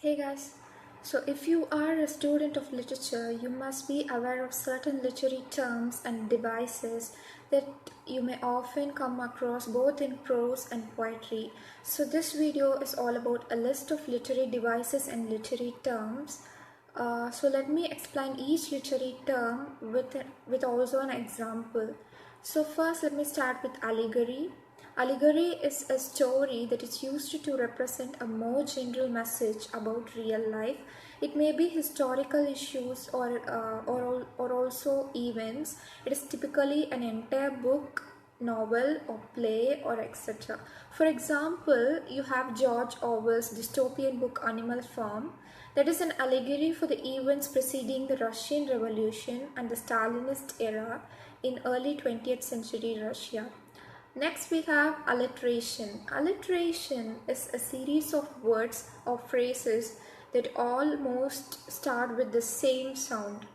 Hey guys, so if you are a student of literature, you must be aware of certain literary terms and devices that you may often come across both in prose and poetry. So this video is all about a list of literary devices and literary terms. So let me explain each literary term with also an example. So first let me start with allegory. Allegory is a story that is used to represent a more general message about real life. It may be historical issues or also events. It is typically an entire book, novel or play or etc. For example, you have George Orwell's dystopian book Animal Farm. That is an allegory for the events preceding the Russian Revolution and the Stalinist era in early 20th century Russia. Next we have alliteration. Alliteration is a series of words or phrases that almost start with the same sound.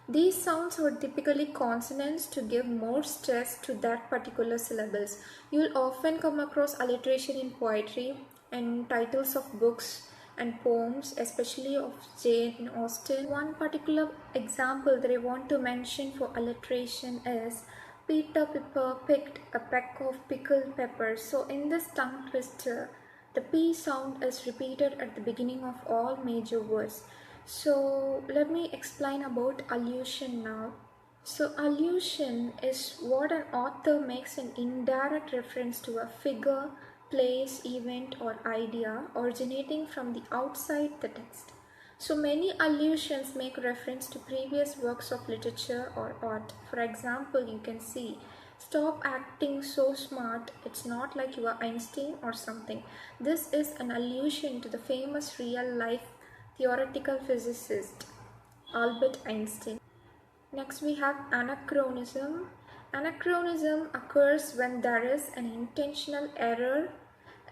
These sounds are typically consonants to give more stress to that particular syllables. You will often come across alliteration in poetry and titles of books and poems, especially of Jane Austen. One particular example that I want to mention for alliteration is Peter Piper picked a peck of pickled peppers. So in this tongue twister, the P sound is repeated at the beginning of all major words. So let me explain about allusion now. So allusion is what an author makes an indirect reference to a figure, place, event or idea originating from the outside the text. So many allusions make reference to previous works of literature or art. For example, you can see, stop acting so smart, it's not like you are Einstein or something. This is an allusion to the famous real life theoretical physicist Albert Einstein. Next we have anachronism. Anachronism occurs when there is an intentional error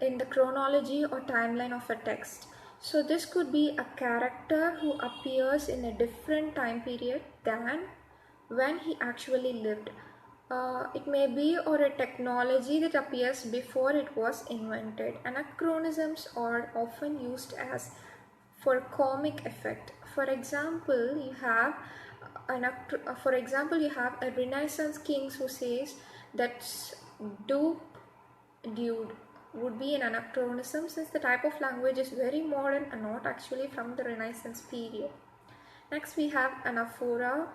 in the chronology or timeline of a text. So this could be a character who appears in a different time period than when he actually lived. It may be or a technology that appears before it was invented. Anachronisms are often used as for comic effect. For example, you have a Renaissance king who says that's dupe dude would be an anachronism since the type of language is very modern and not actually from the Renaissance period. Next we have anaphora.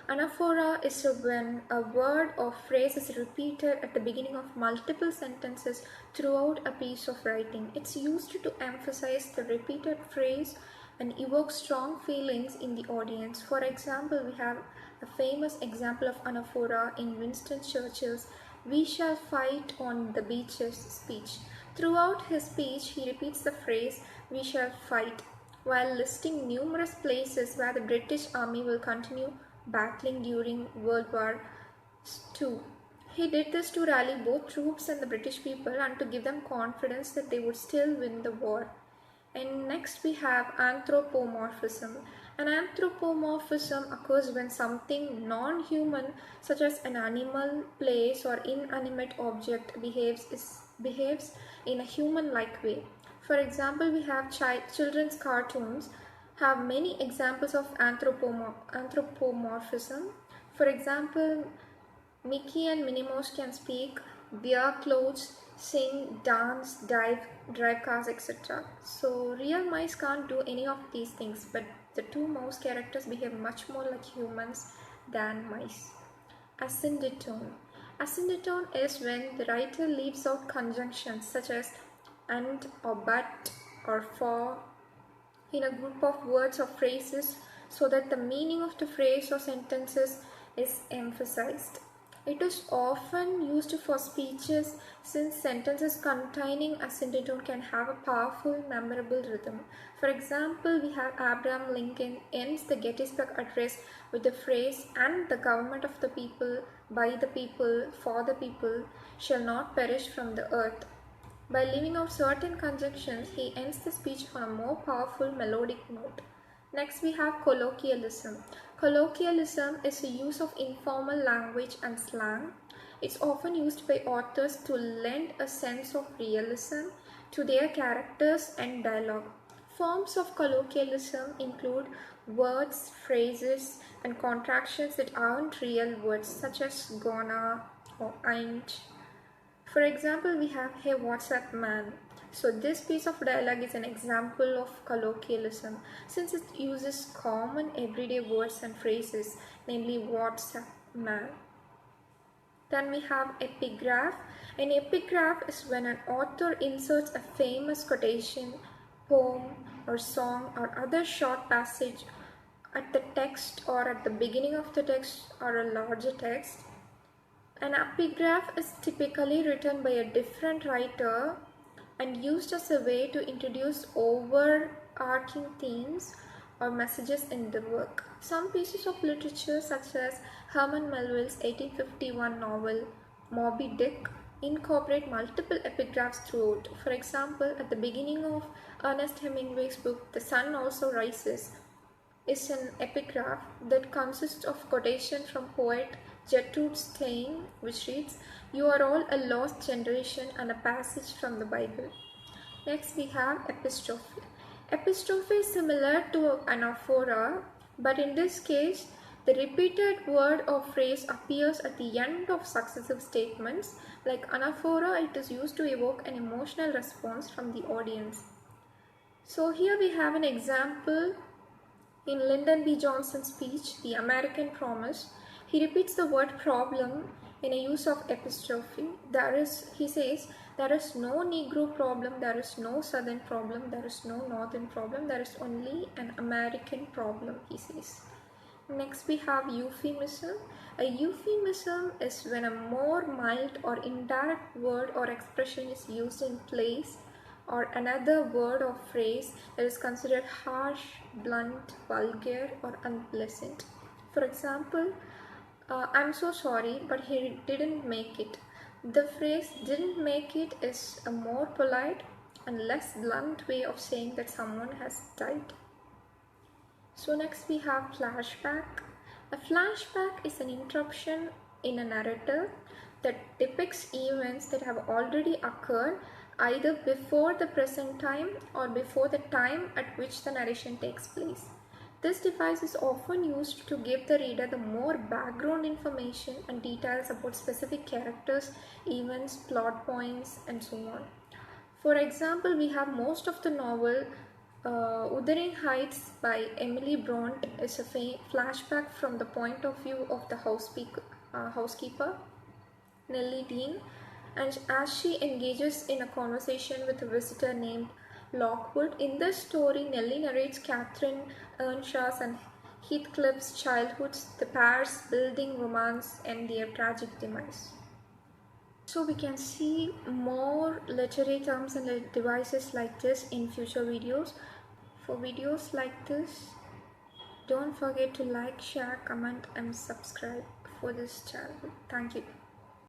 Anaphora is when a word or phrase is repeated at the beginning of multiple sentences throughout a piece of writing. It's used to emphasize the repeated phrase and evoke strong feelings in the audience. For example, we have a famous example of anaphora in Winston Churchill's "We shall fight on the beaches" speech. Throughout his speech, he repeats the phrase "we shall fight" while listing numerous places where the British Army will continue battling during World War II. He did this to rally both troops and the British people and to give them confidence that they would still win the war. And next we have anthropomorphism. An anthropomorphism occurs when something non-human such as an animal, place or inanimate object behaves in a human-like way. For example, we have children's cartoons have many examples of anthropomorphism. For example, Mickey and Minnie Mouse can speak, wear clothes, sing, dance, drive cars, etc. So real mice can't do any of these things, but the two mouse characters behave much more like humans than mice. Ascenditone. Ascenditone is when the writer leaves out conjunctions such as and or but or for in a group of words or phrases so that the meaning of the phrase or sentences is emphasized. It is often used for speeches since sentences containing ascenditone can have a powerful, memorable rhythm. For example, we have Abraham Lincoln ends the Gettysburg Address with the phrase, "And the government of the people, by the people, for the people, shall not perish from the earth." By leaving out certain conjunctions, he ends the speech on a more powerful melodic note. Next we have colloquialism. Colloquialism is the use of informal language and slang. It's often used by authors to lend a sense of realism to their characters and dialogue. Forms of colloquialism include words, phrases, and contractions that aren't real words, such as gonna or ain't. For example, we have "Hey, what's up, man?" So this piece of dialogue is an example of colloquialism since it uses common everyday words and phrases, namely "what's up, man?" Then we have epigraph. An epigraph is when an author inserts a famous quotation, poem, or song or other short passage at the text or at the beginning of the text or a larger text. An epigraph is typically written by a different writer and used as a way to introduce overarching themes or messages in the work. Some pieces of literature, such as Herman Melville's 1851 novel Moby Dick, incorporate multiple epigraphs throughout. For example, at the beginning of Ernest Hemingway's book The Sun Also Rises is an epigraph that consists of quotation from poet Gertrude Stein, which reads, "You are all a lost generation," and a passage from the Bible. Next we have epistrophe. Epistrophe is similar to anaphora, but in this case, the repeated word or phrase appears at the end of successive statements. Like anaphora, it is used to evoke an emotional response from the audience. So here we have an example in Lyndon B. Johnson's speech, The American Promise. He repeats the word problem in a use of epistrophe. He says, there is no Negro problem, there is no Southern problem, there is no Northern problem, there is only an American problem, he says. Next we have euphemism. A euphemism is when a more mild or indirect word or expression is used in place or another word or phrase that is considered harsh, blunt, vulgar, or unpleasant. For example, I'm so sorry, but he didn't make it. The phrase "didn't make it" is a more polite and less blunt way of saying that someone has died. So next we have flashback. A flashback is an interruption in a narrative that depicts events that have already occurred either before the present time or before the time at which the narration takes place. This device is often used to give the reader the more background information and details about specific characters, events, plot points, and so on. For example, we have most of the novel Wuthering Heights by Emily Bront is a flashback from the point of view of the housekeeper, Nellie Dean, and as she engages in a conversation with a visitor named Lockwood. In this story, Nellie narrates Catherine Earnshaw's and Heathcliff's childhoods, the pair's building romance, and their tragic demise. So we can see more literary terms and devices like this in future videos. For videos like this, don't forget to like, share, comment, and subscribe for this channel. Thank you.